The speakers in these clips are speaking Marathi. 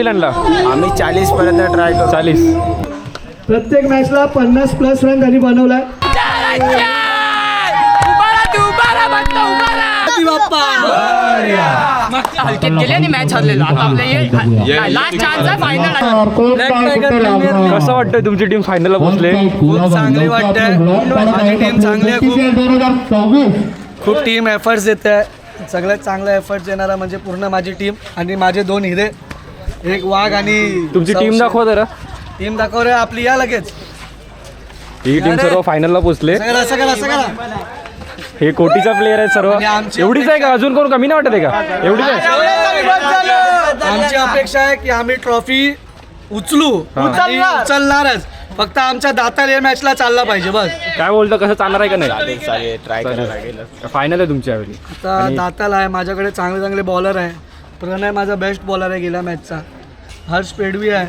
आम्ही 40 पर्यंत ट्राय करू. 40. प्रत्येक मॅचला 50+ रन त्यांनी बनवलाय. हलकेत गेले आणि मॅच हरलेलो. आता आपल्या लास्ट चान्स आहे फायनल. कसं वाटतंय तुमची टीम फायनलला पोहोचले? खूप चांगली वाटतंय. माझी टीम चांगली आहे. खूप टीम एफर्ट्स देते आहे. सगळ्यात चांगला एफर्ट्स देणारा म्हणजे पूर्ण माझी टीम आणि माझे 2 हिरे, एक वाघ आणि तुमची टीम दाखवा जरा. टीम दाखव रे आपली. या लगेच ही टीम सर्व फायनलला पोहोचले. सगळं हे कोटीचा प्लेयर आहे सर्व. एवढीच आहे का? अजून कोण कमी नाही वाटत आहे का? एवढीच आहे. आमची अपेक्षा आहे की आम्ही ट्रॉफी उचलणारच. फक्त आमच्या दातार या मॅचला चालला पाहिजे बस. काय बोलतो, कसं चालणार आहे का नाही? ट्राय करायला लागेल. फायनल आहे तुमच्या वेळी. आता दाताल आहे. माझ्याकडे चांगले चांगले बॉलर आहे. प्रणय माझा बेस्ट बॉलर आहे गेल्या मॅचचा. हर्ष पेडवी आहे.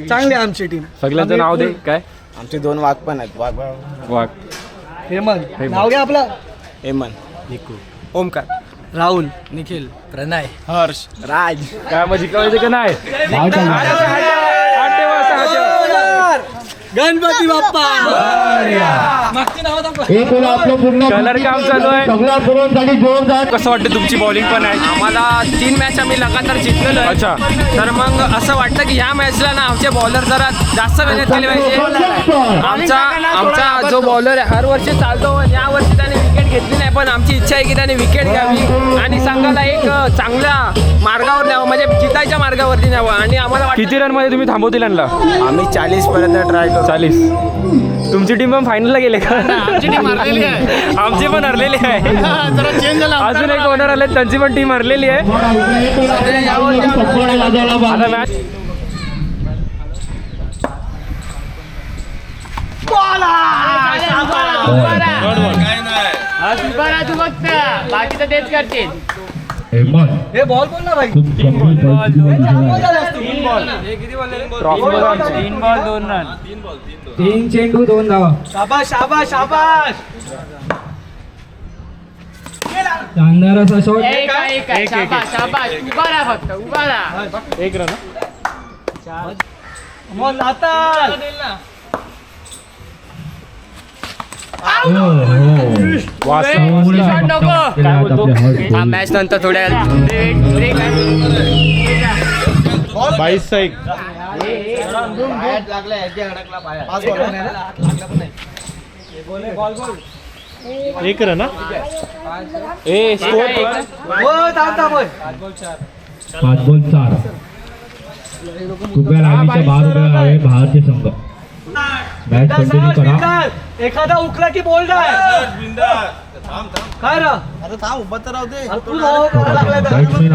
चांगली आमची टीम. सगळ्यांचं नाव दे. काय? आमचे 2 वाघ पण आहेत. वाघ. हेमंत नाव घ्या आपलं. हेमंत, निकू, ओमकार, राहुल, निखिल, प्रणय, हर्ष, राज. काय मग जिंकायचं का नाही? गणपती बाप्पा. कलर काम चालू आहे. कसं वाटतं तुमची बॉलिंग पण आहे? आम्हाला 3 मॅच आम्ही लगातार जिंकलेलो आहे. अच्छा. तर मग असं वाटतं की ह्या मॅचला ना आमचे बॉलर जरा जास्त मेहनत केली पाहिजे. आमचा जो बॉलर आहे हर वर्षी चालतो. या वर्षी त्याने विकेट घेतली नाही, पण आमची इच्छा आहे की त्याने विकेट घ्यावी आणि संघाला एक चांगल्या मार्गावर न्यावं, म्हणजे जितायच्या मार्गावरती न्यावं. आणि आम्हाला किती रन मध्ये तुम्ही थांबवतील आणला? आम्ही 40 पर्यंत ट्राय करू. 40. तुमची टीम पण फायनलला गेले का? आमची टीम हरलेली आहे. आमची पण हरलेली आहे. जरा चेंज झाला. अजून एक ओनर आले, त्यांची पण टीम हरलेली आहे. आता मॅच तू फक्त बाकीचं तेच करतील. हे बॉल बोल ना भाई. 3 बॉल 2 रन. 3 चेंडू 2 धावा. शाबाश शाबाश शाबाश. शानदार शॉट. एक शाबाश शाबाश. उभा राहा फक्त, उभा राहा. 1 रन. मग दाताल. हा मॅच नंतर थोड्या 22 चा 1. एक रन. ए स्कोर 5 बॉल 4. कृपया लाईनीच्या बाहेर उभे राहावे भारतीय संघ. मॅच कंटिन्यू करा. एखादा उकला की बोल काय रा. अरे थांब उभा तर राहू दे. बॅट्समॅन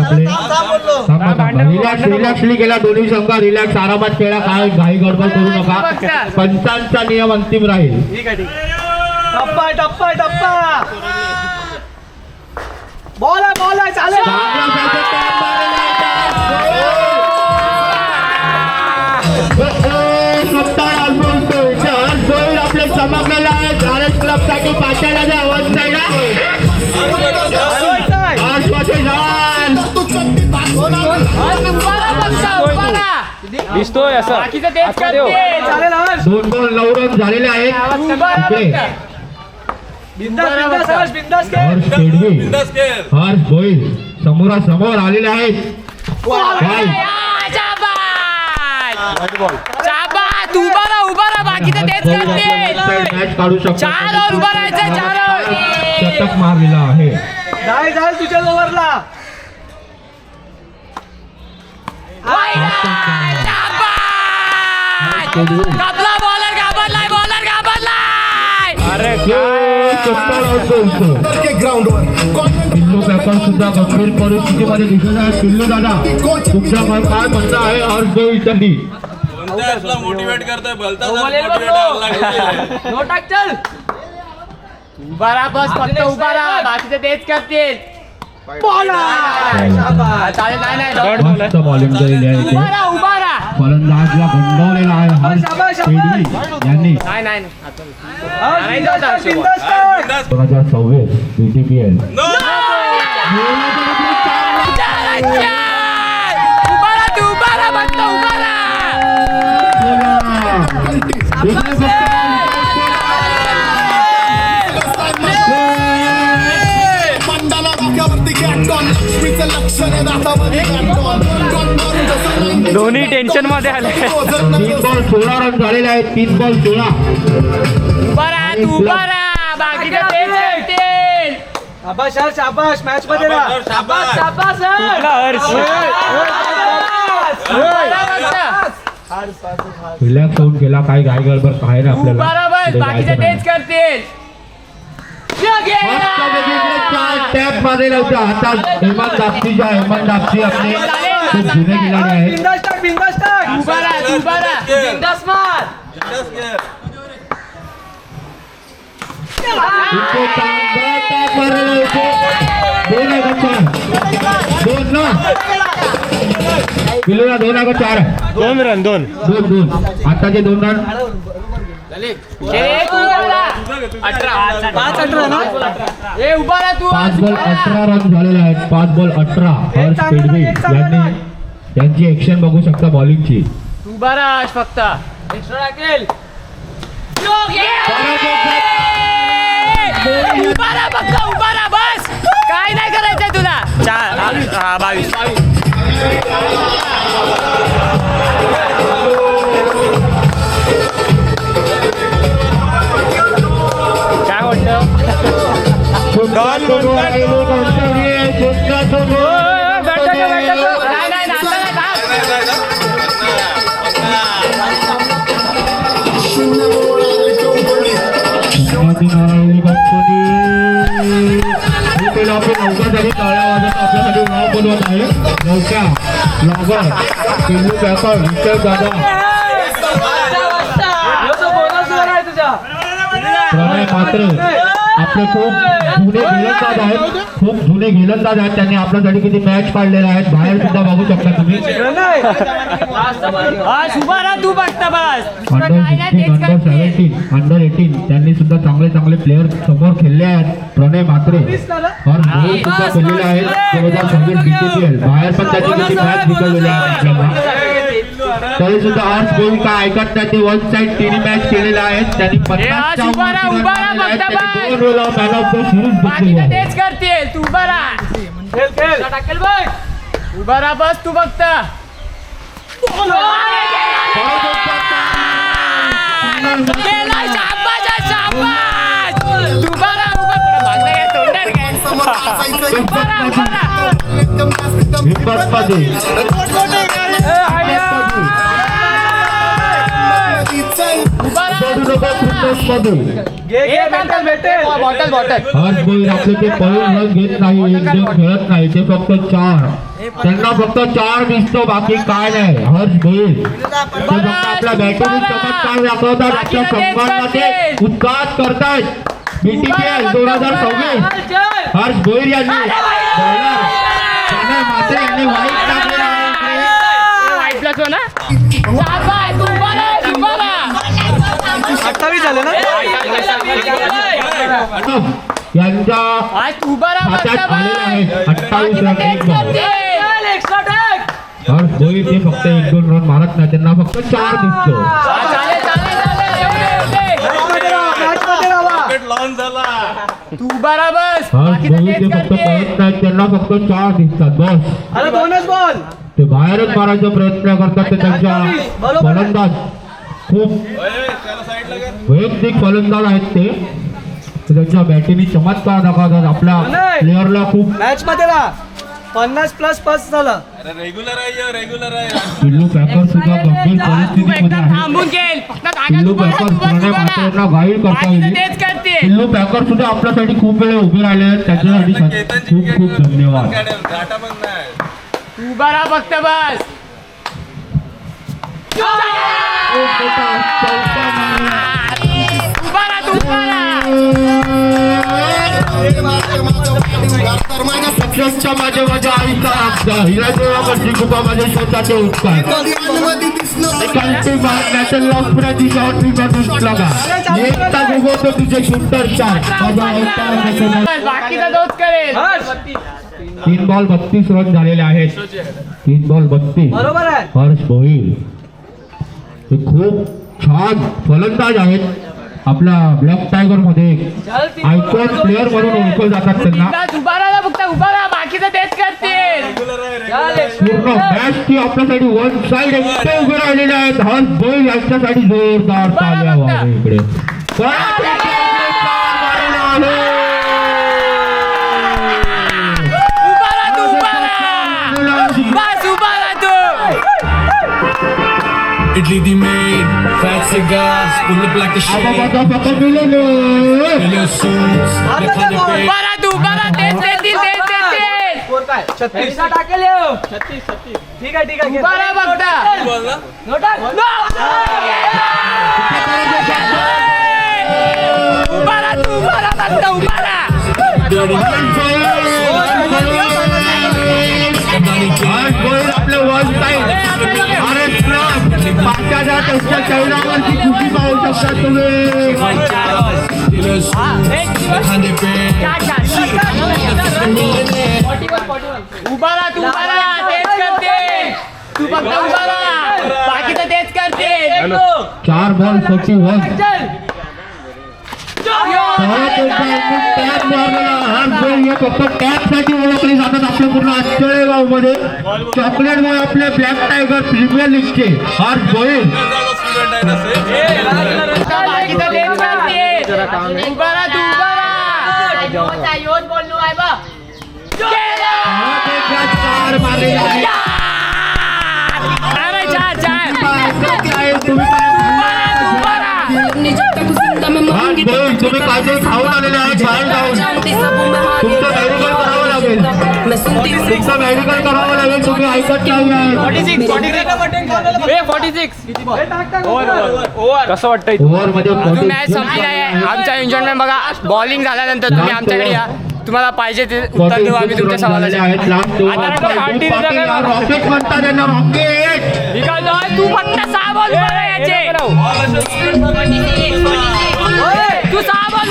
आपले रिलॅक्सली गेला. दोन्ही संघ रिलॅक्स आरामात खेळा. काय घाई गडबड करू नका. पंचांचा नियम अंतिम राहील. ठीक आहे. टप्पा टप्पा टप्पा. बॉल आहे चालेल. आपले चमकलेला आहे. भारत क्लब साठी पाचाला आवाज दिसतोय असं. बाकीचं तेच करतील. 2 बॉल 9 रन झालेले आहेत. हर्ष पेडवी, हर्ष भोईर समोरासमोर आलेले आहेत. उभा राहा. बाकीचं तेच करतील. मॅच काढू शकतो. 4 ओव्हर उभा राहायचं. 4 ओव्हर. शतक मारलेला आहे. जाय तुझ्या ओव्हरला. कापला बॉलर घाबरलाय. अरे पिल्लू पेपर सुद्धा गंभीर परिस्थितीमध्ये दिसत आहे. पिल्लू दादा तुमच्या काय म्हणणं आहे हर्ष भोईरसाठी? मोटिवेट करतोय. चल उभा राहा. बस फक्त उभा राहा. बाकीचं तेच करतील. मस्त बॉलिंग केलेली आहे. उभा राहा. फलंदाजला गंडवलेला आहे हर्ष पेडवी यांनी. 2026 BTPL. उभा राहा. धोनी टेन्शन मध्ये आले. 3 बॉल 16 रन झालेले आहेत. 3 बॉल 16. शाबाश यार, शाबाश मॅच मध्ये राहा. कुठला हर्ष? रिलॅक्स होऊन गेला. काही घाई गडबड काय ना आपल्याला. बाकीचे तेच करतील. टॅप मारेल होता हातात. हेमंत दापसी आपले खूप जुने खिलाडी आहेत. बिंदास टाक, बिंदास टाक. बिंदास मार. इथे चांगला टॅप मारेल होते. 2 आहे का 4? 2 ना. किलोला 2 आहे का 4 आहे? 2 रन 2. 2 आताचे 2 रन. 5-18 ना. 5 बॉल 18 रन झालेले आहेत. 5 बॉल 18. हर्ष पेडवे यांची ऍक्शन बघू शकता बॉलिंगची. फक्त एक्स्ट्रा टाकेल. उभारा बस. काय नाही करायचंय तुला. 22. काय वाटतं? आपल्यासाठी नाव बोलवत आहे. नौका लॉगर पिल्लू पॅकर विठ्ठल दादा प्रणय मात्र आपले खूप जुने गोलंदाज आहेत. त्यांनी आपल्यासाठी किती मॅच काढलेले आहेत. बाहेर सुद्धा बघू शकता तुम्ही. तू बघता बस. अंडर 16, अंडर 17, अंडर 18 त्यांनी सुद्धा चांगले प्लेयर समोर खेळले आहेत. प्रणय मात्रे और रोहित सुद्धा खेळलेले आहेत. 2026 BTPL बाहेर पण त्यांनी किती मॅच जिंकलेले आहेत आपल्याला. तरी सुद्धा आज कोणी काय ऐकत नाही. ते वन साइड 3 मॅच केलेल्या आहेत. त्यांनी 50 2 role of man of the series जिंकलेले आहेत. तेच करतील. तू उभा राहा. खेळ टाकेल बघ. उभा राहा बस. तू बघता आज बोल आपले ते पळून रन घेत नाही. एकदम खेळत नाही. ते फक्त 4. त्यांना फक्त 4 दिसतो. बाकी काय नाही. हर्ष भोईर ते फक्त आपल्या बॅटिंग चमत्कार दाखवतात. आपल्या संघामध्ये उत्साह करतायत. BTPL 2026 हर्ष भोईर यांनी बॉलर प्रणय मात्रे यांनी वाईट टाकलेला आहे. ना 28 झाले ना. यांच्या आज उभा राहा. हातात आलेला आहे 28 रन 1 बॉल. एक्स्ट्रा टाक. हर्ष भोईर ते फक्त 1-2 रन मारत नाही. त्यांना फक्त 4 दिसतो. लॉन्च झाला. तू उभा राहा बस. हर्ष भोईर ते फक्त पळत नाहीत. त्यांना फक्त 4 दिसतात बस. अरे 2च बॉल. ते बाहेरच मारायचा प्रयत्न करतात. ते त्यांच्या फलंदाज खूप वैयक्तिक फलंदाज आहेत. ते त्यांच्या बॅटिंग चमत्कार दाखवतात. आपल्या प्लेअरला खूप मॅच मध्ये राहा. 50+ पास झालं. रेग्युलर आहे पिल्लू पॅकर सुद्धा गंभीर परिस्थितीमध्ये आहे. पिल्लू पॅकर प्रणय मात्रेंना गाईड करता येईल. पिल्लू पॅकर सुद्धा आपल्यासाठी खूप वेळ उभे राहिले आहेत. त्याच्यासाठी खूप खूप धन्यवाद. डाटा पण नाही. उभा राहा फक्त बस. उभा राहा. तू उभा राहा. सक्सेसच्या माझ्या आईचा हक्का हिरादेवाकडची कृपा माझे स्वतःचे उत्कार नॅशनल ऑफ एकटा उगवतो तुझे शूटर 4 बाकीचा दोष करेल. 3 बॉल 32 रन झालेले आहेत. 3 बॉल 32. बरोबर आहे. हर्ष भोईर हे खूप छान फलंदाज आहेत. आपला ब्लॅक टायगर मध्ये आयकॉन प्लेअर म्हणून ओळखले जातात त्यांना. उभा राहा फक्त. उभा राहा. बाकीचं तेच करतील. पूर्ण मॅचची आपल्यासाठी वन साइड एकटे उभे राहिलेले आहेत. हर्ष भोईर यांच्यासाठी जोरदार ताल्या वाजवा इकडे. Italy the main, fat cigars, pull up like a shade. Your suits, look on the page. टाकेल ठीक आहे बघता आपलं वन साइड चौदावरची खुशी पाहू शकता तुम्ही. Your suits, look on the page. तू फक्त उभा राहा बाकीचं तेच करते 4 बॉल 41. फक्त टॅप साठी ओळखले जातात आपल्या पूर्ण आंतळेगाव मध्ये. चॉकलेट मुळे आपले ब्लॅक टायगर प्रीमियर लीगचे हर्ष भोईर. तुम्ही काहीतरी खाऊन आलेले आहेत बाहेर जाऊन. तुमचं मेडिकल करावं लागेल. तुमचं मेडिकल करावं लागेल. तुम्ही ऐकत नाही आहे. कसं वाटतंय ओव्हर मध्ये अजून मॅच संपली आहे. आमच्या एन्जॉयमेंट बघा. बॉलिंग झाल्यानंतर तुम्ही आमच्याकडे या. तुम्हाला पाहिजे ते उत्तर देऊ आम्ही तुमच्या सवालाचे. रॉकेट म्हणतात त्यांना रॉकेट. तू फक्त 6 बॉल याचे तू 6 बॉल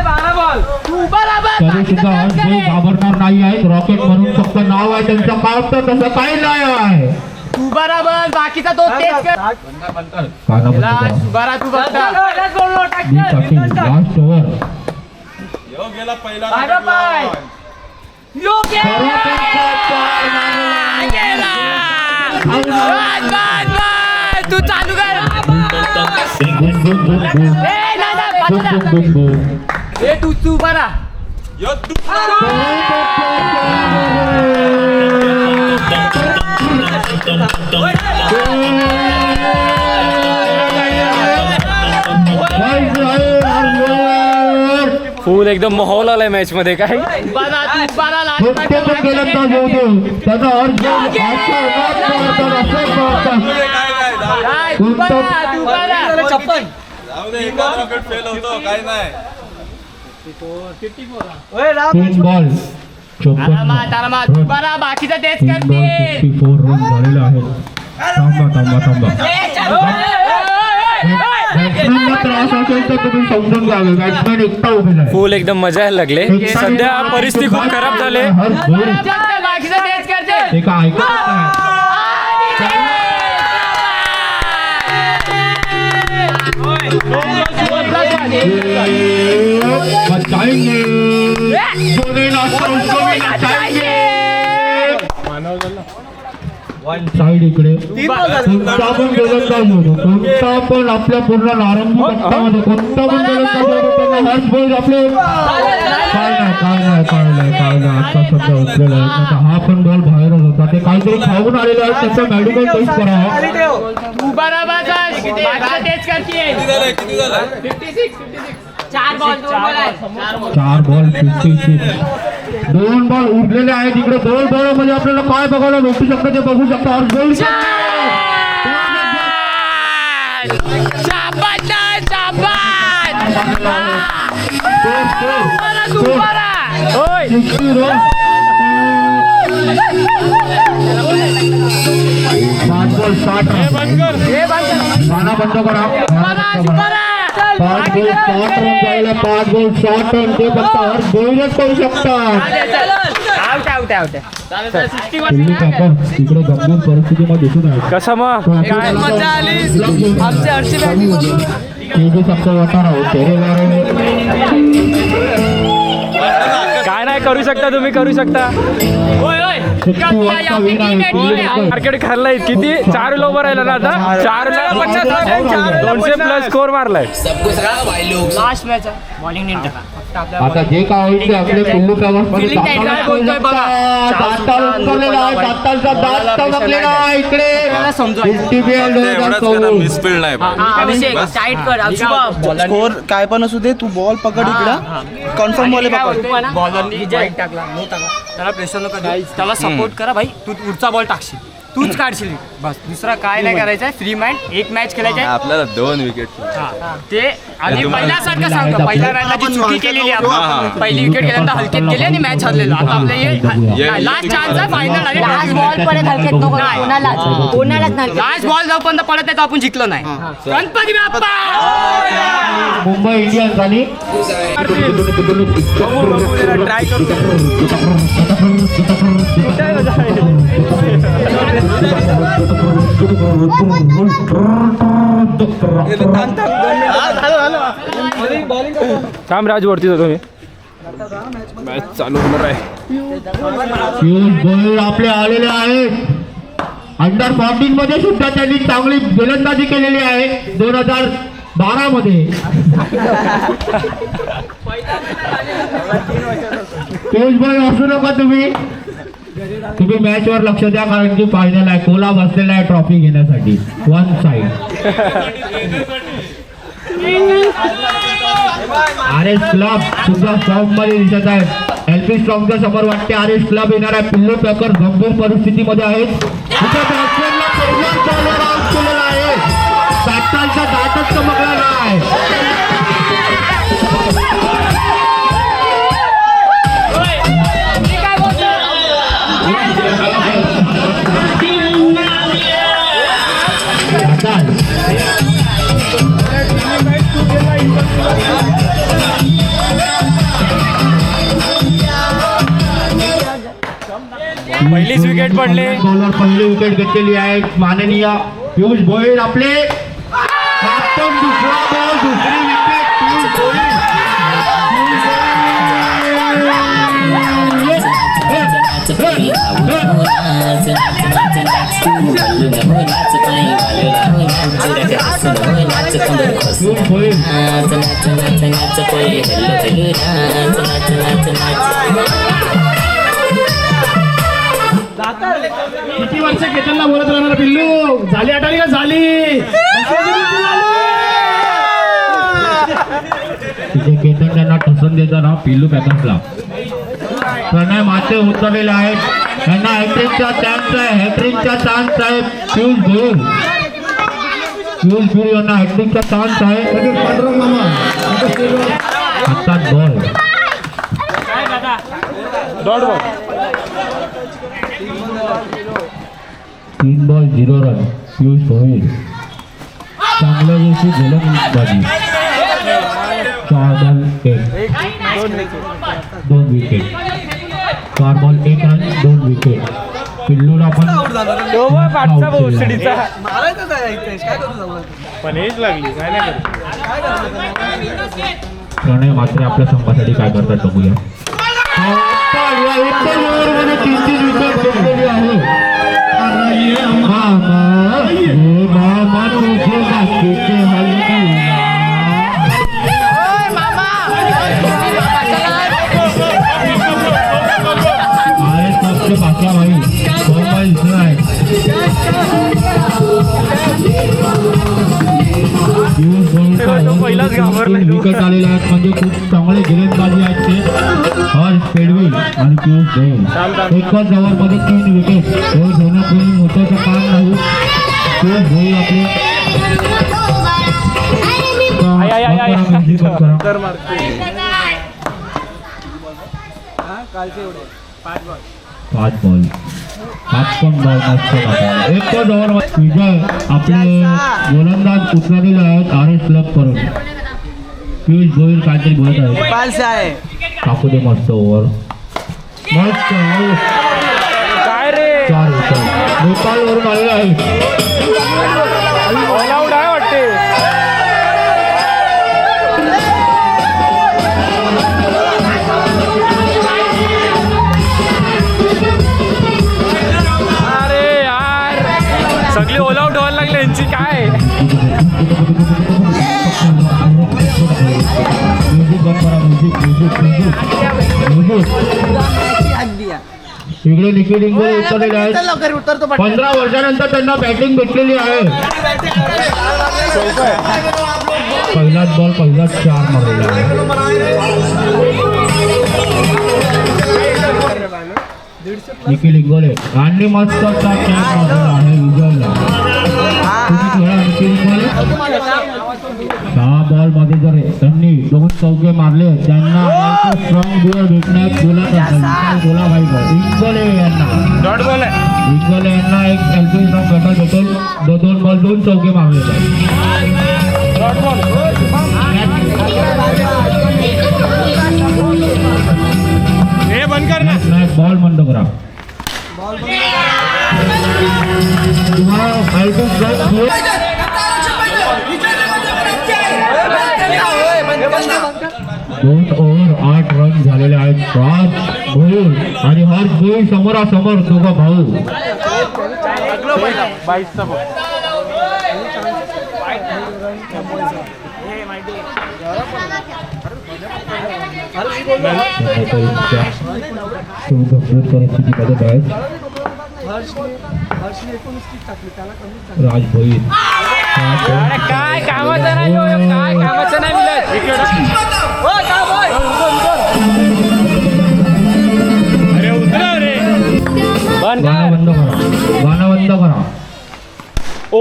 12 बॉल तू उभा राहा. तरी सुद्धा हर्ष भोईर घाबरणार नाही आहेत. रॉकेट म्हणून फक्त नाव आहे त्यांचं. काय तर तसं काही नाही आहे. तू बराबर बाकीचा तो तेच कर बरा तू फक्त लास्ट ओव्हर. यो गेला पहिला तू चालू कर तू बरा यो तू फुल एकदम माहोल आलाय मॅच मध्ये. काय जाऊ दे एका रॉकेट फेल होतो काय नाही. 3 बॉल 54 बाकीचा तेच 3 बॉल 54 रन झालेले आहेत. थांबा बॅट्समॅनला त्रास असेल तर तुम्ही समजून घ्यावे. बॅट्समॅन एकटा उभे नाही. फुल एकदम मजायला लागले. सध्या परिस्थिती खूप खराब झाली. हर्ष भोईर बाकीचा तेच करते ते काय ऐकत नाही. बचाएंगे साईड इकडे. कोणता पण गोलंदाज होतो. कोणता पण आपल्या पूर्ण नारंगी पट्ट्यामध्ये कोणता पण गोलंदाज होतो त्यांना हर्ष भोईर आपले काय नाही आता सध्या उचलेला आहे. आता हा पण बॉल बाहेरच होता. ते काहीतरी खाऊन आलेले आहेत. त्याचं मेडिकल टेस्ट करावं. तू बराबर बाकीचा तेच करते किती झालं 4 बॉल 4 बॉल 56. 2 बॉल उरलेले आहेत इकडे. 2 बॉल मध्ये आपल्याला काय बघायला भेटू शकतं ते बघू शकता. हर्ष भोईर गाणं बंद करा. 5 बॉल 60 रन जायला 5 बॉल 60 रन ते फक्त हर्ष भोईरच करू शकतात. दिल्ली कापर तिकडे गंभीर परिस्थितीमध्ये दिसून आहे. कसं मग मजा आली आमचे हर्षी तेजस आपका वतारा हो तेरे बारे में काय काय नाही करू शकता तुम्ही करू शकता. मार्केट खाल्लंय किती 4 ओव्हर राहिला ना आता 4 200 प्लस स्कोर मारलाय. लास्ट मॅच बॉलिंग नाही टाका. आता जे काय होईल ते आपले पिल्लू पॅवर्स मध्ये Feeling tight काय बोलतोय बघा. इकडे मिसफिल्ड नाही अभिषेक टाईट कर. स्कोर काय पण असू दे, तू बॉल पकड इकडं, कन्फर्म बॉल पकड. बॉलरनी टाकला त्याला प्रेशर नको देऊ. त्याला सपोर्ट करा भाई. तू पुढचा बॉल टाकशील, तूच काढशील बस. दुसरा काय नाही करायचं. Free mind. एक मॅच खेळायची आहे. आपल्याला 2 विकेट. ते आणि पहिल्यासारखं सांगतो. पहिल्या राऊंडला जी चुकी केलेली आपण, पहिली विकेट गेल्यानंतर हलकेत गेली आणि मॅच हरलेलो. आता आपलं लास्ट चान्स आहे फायनल. आणि लास्ट बॉल पर्यंत हलकेत नको कोणालाच नाही. लास्ट बॉल जोपर्यंत पडत आहे तो आपण जिंकलो नाही. गणपती बाप्पा. मुंबई इंडियन्स आणि ट्राय करू. थांब राज वरती जातो मी. मॅच चालू होणार आहे. पियुष गोयल आपले आलेले आहेत. अंडर 14 मध्ये सुद्धा त्यांनी चांगली गोलंदाजी केलेली आहे 2012 मध्ये. पियुष गोयल असू नका तुम्ही मॅच वर लक्ष द्या, कारण की फायनल आहे. कोला बसलेला आहे ट्रॉफी घेण्यासाठी. वन साइड आरएस क्लब सुद्धा स्ट्रॉंग मध्ये दिसत आहे. एलपी स्ट्रॉंगच्या समोर वाटते आरएस क्लब येणार आहे. पिल्लू पॅकर गंभीर परिस्थितीमध्ये आहेत. बॅटचा दाटच चमकलेला आहे. पहिलीच विकेट पडले. बॉलर पहिली विकेट घेतलेली आहे माननीय पियुष गोयल आपले. दुसरा बॉल दुसरी विकेट पियुष गोयल. किती वर्ष केतनला बोलत राहणार पिल्लू. झाली आठाली का झाली. केतन त्यांना ठसन देताना पिल्लू पॅकर्सला प्रणय माते उतरलेले आहेत. यांना हॅट्रिकचा चान्स आहे. हॅट्रिकचा चान्स आहे. पियुष गोयल यांना हॅट्रिकचा चान्स आहे. हातात ball. Dot ball. 3 ball 0 run. Piyush Goyal चांगल्या दिवशी गोलंदाजी. 4 ball 2 wicket. 4 ball 1 run 2 wicket. पिल्लूला पण पाठचा भोसडीचा मारायचं काय करू. पण हेच लागली काय नाही करत. प्रणय मात्र आपल्या संघासाठी काय करतात बघूया. ओव्हरमध्ये 3 विकेट घेतलेली आहे. पहिलाच घाबरलाय. विकेट आलेले आहेत म्हणजे खूप चांगले गोलंदाजी आहेत ते. हर्ष पेडवी आणि पियुष गोयल एकच ओव्हरमध्ये 3 विकेट. हे घेणं कोणी मोठ्याचं काम नाही. पियुष गोयल आपले 5 बॉल 5 पण बॉल नसतो. एकच ओव्हर विजय आपले गोलंदाज उतरलेले आहेत आरएस क्लब करून. पियुष गोयल काहीतरी बोलत आहे. टाकू दे मस्त ओव्हर. मस्त काय रे 4 विकेट. नेपाळवरून आलेले आहे. ऑल आउट आहे वाटते. सगळी ऑल आउट व्हायला लागले यांची काय. इकडे निखिल इंगोले उतरलेले आहेत. 15 वर्षानंतर त्यांना बॅटिंग भेटलेली आहे. पहिलाच बॉल पहिलाच 4 मारलेला आहे. निखिल इंगोले आणि मस्त असा कॅच मारलेला आहे विजयला. तुम्ही खेळा निखिल इंगोले. 6 बॉल मध्ये जर त्यांनी 2 चौके मारले त्यांना स्ट्रॉंग बिअर भेटण्यात गोलाबाई इंगोले यांना डॉट बॉल आहे. इंगोले यांना एक एलपी स्ट्रॉंग भेटल भेटेल. 2 बॉल 2 चौके मारलेले. Dot ball. हे बंद कर ना. बॉल बंद करा. तुम्हाला फायटिंग स्ट्राइक 2 ओव्हर 8 रन झालेले आहेत. राज भोईर आणि हर्ष भोईर समोरासमोर दोघं भाऊ. 22चा बॉल. परिस्थितीमध्ये बॅट राज भोईर अरे काय कामाचं नाही हो, काय कामाचं नाही मिळत. अरे उतरा रे. बंद कर. गाणं बंद करा. ओ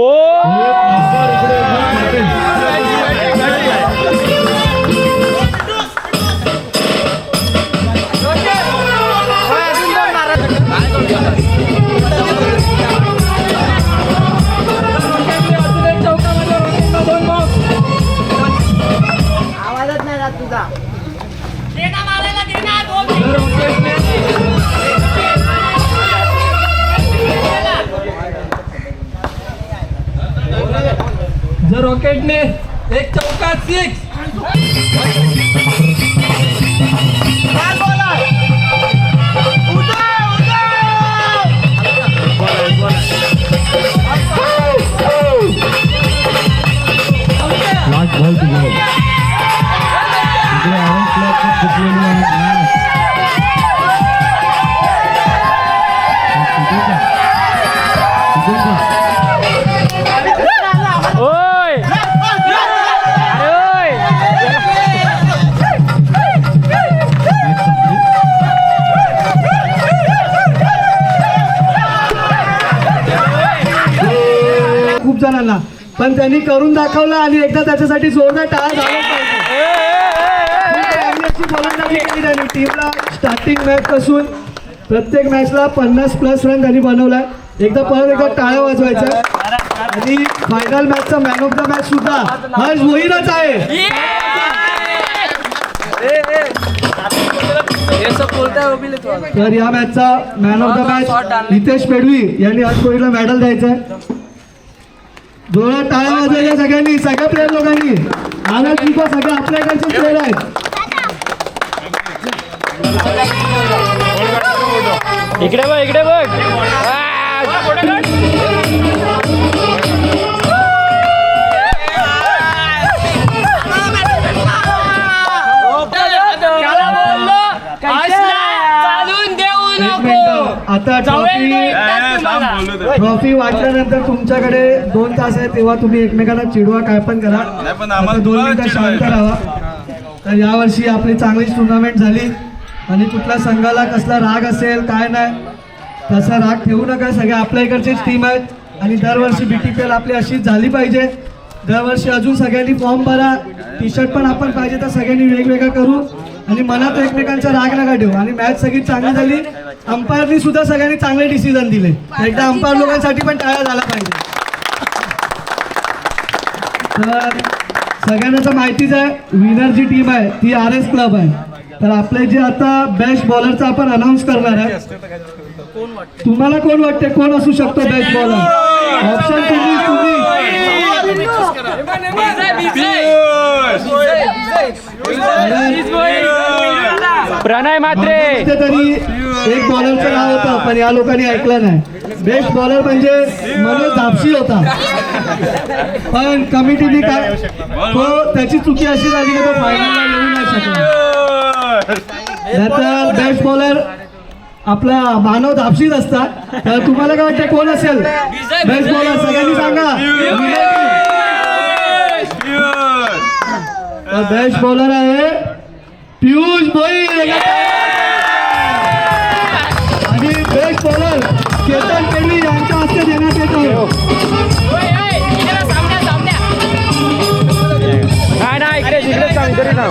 आवाजच नाही जात तुझा. जर रॉकेटने एक चौका 6. Last ball to ball. इकडे ऑरेंज फ्लॅग फुटलेली आहे. ओय अरे ओय. खूप जणांना पण त्यांनी करून दाखवलं आणि एकदा त्याच्यासाठी जोरदार टाळ्या झाला पाहिजे. गोलंदाजी केली त्यांनी. टीमला स्टार्टिंग मॅच पासून प्रत्येक मॅचला 50+ रन त्यांनी बनवलाय. एकदा टाळ्या वाजवायच्या. आणि फायनल मॅचचा मॅन ऑफ द मॅच सुद्धा हर्ष भोईरच आहे. तर या मॅचचा man of the match Nitesh Pedvi यांनी हर्ष भोईरला मेडल द्यायचं आहे. जोरात टाळ्या वाजवायच्या सगळ्यांनी, सगळ्या प्लेअर लोकांनी. आनंद सुद्धा सगळे आपल्याकडचे प्लेअर आहेत. इकडे बघ इकडे बघ. आता ट्रॉफी वाटल्यानंतर तुमच्याकडे 2 तास आहे, तेव्हा तुम्ही एकमेकांना चिडवा, काय पण करा. नाही पण आम्हाला 2 मिनिटं शांत राहा. तर यावर्षी आपली चांगलीच टुर्नामेंट झाली आणि कुठल्या संघाला कसला राग असेल काय नाही तसा राग ठेवू नका. सगळे आपल्या इकडचीच टीम आहेत आणि दरवर्षी BTPL आपली अशीच झाली पाहिजे. दरवर्षी अजून सगळ्यांनी फॉर्म भरा. टी-शर्ट पण आपण पाहिजे तर सगळ्यांनी वेगवेगळं करू आणि मनात एकमेकांचा राग नका ठेवू. आणि मॅच सगळी चांगली झाली. अंपायरनी सुद्धा सगळ्यांनी चांगले डिसिजन दिले. एकदा अंपायर लोकांसाठी पण टाळ्या झाला पाहिजे. तर सगळ्यांना माहितीच आहे विनर जी टीम आहे ती RS क्लब आहे. तर आपले जे आता बेस्ट बॉलरचा आपण अनाऊन्स करणार आहे. तुम्हाला कोण वाटते कोण असू शकतो बेस्ट बॉलर? ऑप्शन तुम्ही प्रणय म्हात्रे. तरी एक बॉलरचं नाव होतं पण या लोकांनी ऐकलं नाही. बेस्ट बॉलर म्हणजे मनोज धापशी होता, पण कमिटीने काय तो त्याची चुकी अशी झाली की तो फायनलला येऊ नाही शकला. त्याचा बेस्ट बॉलर आपला मानव धापशीच असतात. तर तुम्हाला काय वाटतं कोण असेल बेस्ट बॉलर? सगळ्यांनी सांगा. बेस्ट बॉलर आहे पियुष भोई आणि बेस्ट बॉलर केतन पेडवी यांच्या हस्ते देण्यात येतो. काय ना इकडे जिकडे सांग तरी ना.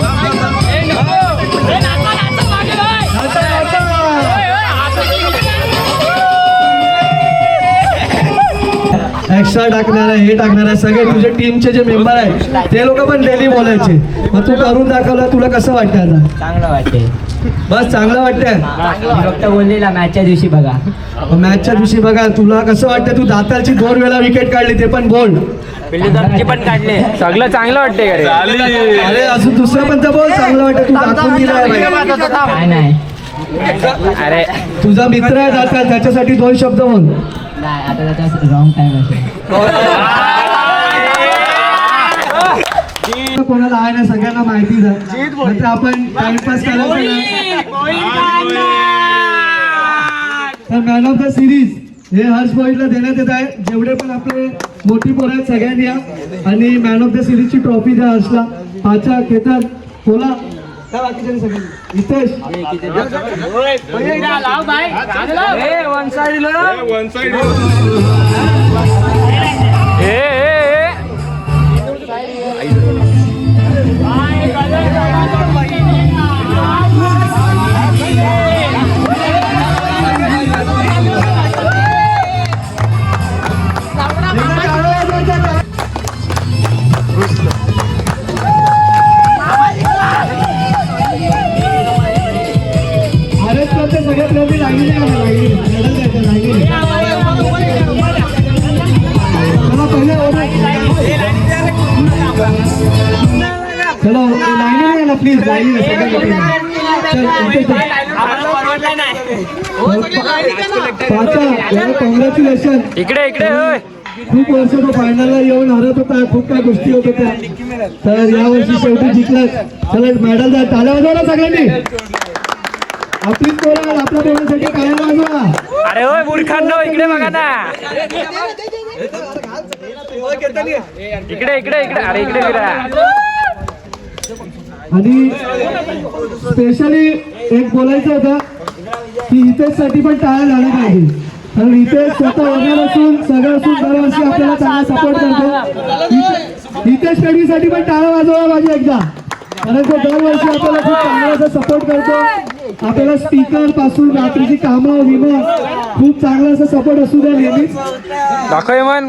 एक्स्ट्रा टाकणारा हे टाकणारा सगळे तुझे टीमचे जे मेंबर आहेत ते लोक पण डेली बोलायचे. मग तू करून दाखवलं, तुला कसं वाटतं आता? चांगलं वाटते. बस चांगलं वाटतंय. फक्त बोललेला मॅचच्या दिवशी बघा. मॅचच्या दिवशी बघा तुला कसं वाटतं? तू दातालची 2 वेळा विकेट काढली ते पण बोल्ड. पण काढले. सगळं चांगलं वाटतंय का रे? अरे अजून दुसरं पण तर बोल चांगलं वाटतं. तू दाखवून दिलं काय नाही. अरे तुझा मित्र आहे दाताल, त्याच्यासाठी 2 शब्द बोल. नाही आता त्याचा रॉंग टाइम असेल. कोणाला आहे ना सगळ्यांना माहितीच आहे. नंतर आपण टाइमपास करायचं नाही. तर मॅन ऑफ द सिरीज हे हर्ष भोईला देण्यात येत आहे. जेवढे पण आपले मोठी पोरं आहेत सगळ्यांनी या आणि मॅन ऑफ द सिरीजची ट्रॉफी द्या हर्षला. पाचा, केतन, कोला काय बाकीच्या सगळ्यांनी. हितेश वन साइड सगळ्या ट्रॉफी लागली चलो लाईनी ना प्लीज. लाईनी कॉंग्रॅच्युलेशन. इकडे इकडे होय. खूप वर्ष तो फायनलला येऊन हरत होता, खूप काय गोष्टी होत होत्या. तर यावर्षी शेवटी जिंकलात. चला मेडल द्या. टाळ्या वाजवा ना सगळ्यांनी. आपली पोरं आपल्या पोरांसाठी काय वाजवा. अरे होय मूर्खांनो इकडे बघा ना. इकडे इकडे इकडे. अरे इकडे फिरा. आणि स्पेशली एक बोलायचं होतं की हितेशसाठी पण टाळ्या झाल्या पाहिजे. कारण हितेश स्वतः वगैरे असून सगळं असून दरवर्षी आपल्याला चांगला सपोर्ट करतो. हितेश पेडवीसाठी पण टाळ्या वाजवा पाहिजे एकदा. कारण तो दरवर्षी आपल्याला खूप चांगला सपोर्ट करतो. आपल्याला स्पीकर पासून रात्रीची कामं विमं खूप चांगला असा सपोर्ट असू द्या नेहमीच. दाखव मन.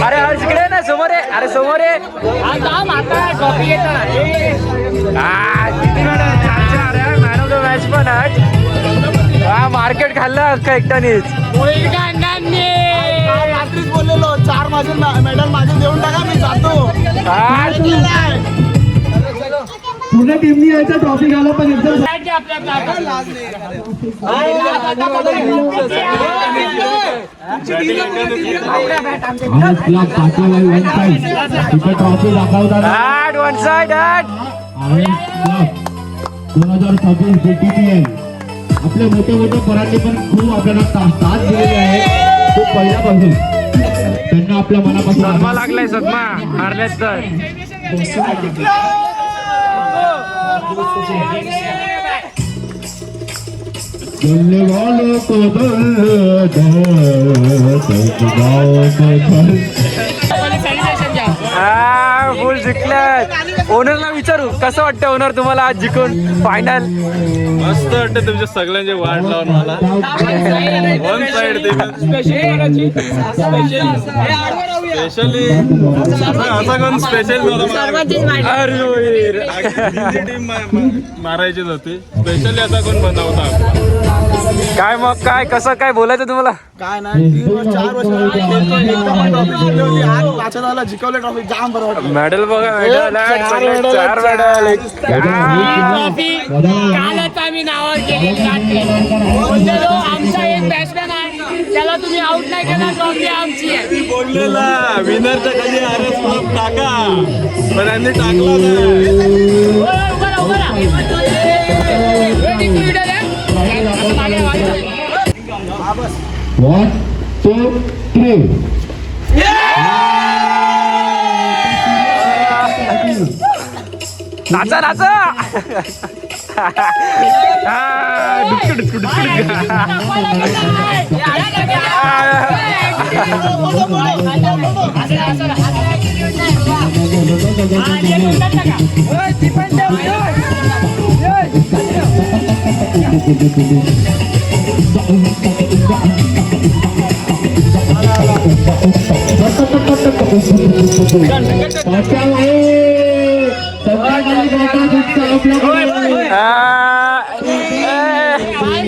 अरे हर्ष इकडे ना समोर आहे. अरे समोर आहे. मॅन ऑफ द मॅच पण आज मार्केट खाल्लं अख्खा एकट्यानेच. रात्रीच बोललेलो 4 माझे मेडल माझे देऊन टाका मी जातो. पुणे टीमनी यायचा ट्रॉफी घाला पण एकदम ट्रॉफी दाखवतात. 2026 JTPL आपल्या मोठे परांनी पण खूप आपल्याला साथ दिलेली आहे. खूप पहिल्यापासून त्यांना आपल्या मनापासून सदमा लागलाय. सदमा हारल्यात तर. बोलने वालों को फुल जिंकल्यात. ओनरला विचारू कसं वाटतं ओनर तुम्हाला आज जिंकून फायनल? मस्त वाटतं तुमच्या सगळ्यांचे वाट लावून मला. वन साइड स्पेशली असा कोण स्पेशल टीम मारायचीच होती. स्पेशली असा कोण बनवता. काय मग काय कसं काय बोलायचं तुम्हाला? काय नाही 4 वर्ष आज पाचव्या झाला जिंकवले ट्रॉफी जाम बरं वाटलं. मेडल बघा मेडल 4 मेडल कालच आम्ही नावावर केली बोललेलो आमचा एक बॅट्समॅन आहे त्याला तुम्ही आउट नाही केला ट्रॉफी आमची आहे. बोललेला विनरच्या खाली आरएस क्लब टाका पण यांनी टाकला नाही. One, two, three. नाचा नाचा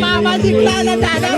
मामा जिंकला दादा